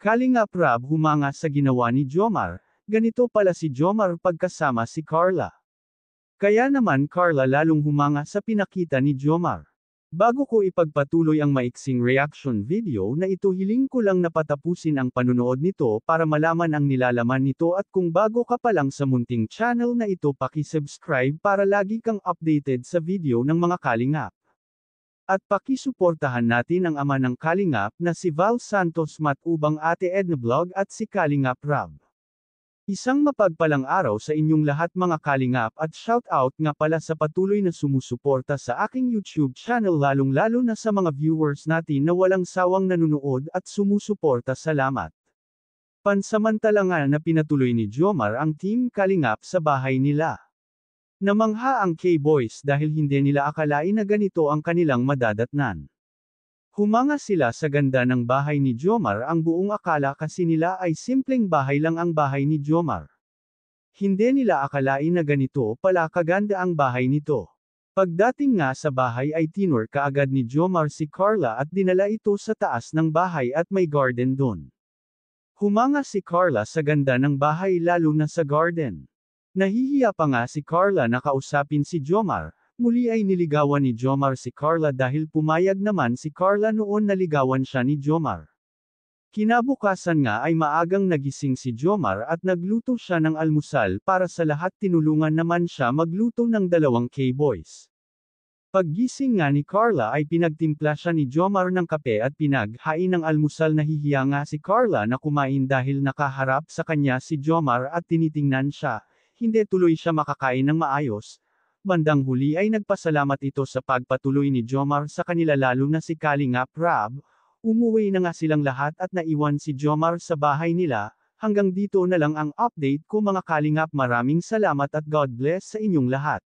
Kalingap Rab humanga sa ginawa ni Jomar, ganito pala si Jomar pagkasama si Carla. Kaya naman Carla lalong humanga sa pinakita ni Jomar. Bago ko ipagpatuloy ang maiksing reaction video na ito, hiling ko lang na patapusin ang panunood nito para malaman ang nilalaman nito, at kung bago ka pa lang sa munting channel na ito, paki-subscribe para lagi kang updated sa video ng mga kalingap. At pakisuportahan natin ang ama ng kalingap na si Val Santos Matubang, Ate Edna Vlog at si Kalingap Rab. Isang mapagpalang araw sa inyong lahat mga kalingap, at shout out nga pala sa patuloy na sumusuporta sa aking YouTube channel, lalong-lalo na sa mga viewers natin na walang sawang nanunood at sumusuporta. Salamat. Pansamantala nga na pinatuloy ni Jomar ang Team Kalingap sa bahay nila. Namangha ang K-Boys dahil hindi nila akalain na ganito ang kanilang madadatnan. Humanga sila sa ganda ng bahay ni Jomar, ang buong akala kasi nila ay simpleng bahay lang ang bahay ni Jomar. Hindi nila akalain na ganito pala kaganda ang bahay nito. Pagdating nga sa bahay ay tinur kaagad ni Jomar si Carla at dinala ito sa taas ng bahay at may garden doon. Humanga si Carla sa ganda ng bahay, lalo na sa garden. Nahihiya pa nga si Carla na kausapin si Jomar. Muli ay niligawan ni Jomar si Carla dahil pumayag naman si Carla noon naligawan siya ni Jomar. Kinabukasan nga ay maagang nagising si Jomar at nagluto siya ng almusal para sa lahat, tinulungan naman siya magluto ng 2 K-Boys. Paggising nga ni Carla ay pinagtimpla siya ni Jomar ng kape at pinaghain ng almusal. Nahihiya nga si Carla na kumain dahil nakaharap sa kanya si Jomar at tinitingnan siya. Hindi tuloy siya makakain ng maayos. Bandang huli ay nagpasalamat ito sa pagpatuloy ni Jomar sa kanila, lalo na si Kalingap Rab. Umuwi na nga silang lahat at naiwan si Jomar sa bahay nila. Hanggang dito na lang ang update ko mga kalingap. Maraming salamat at God bless sa inyong lahat.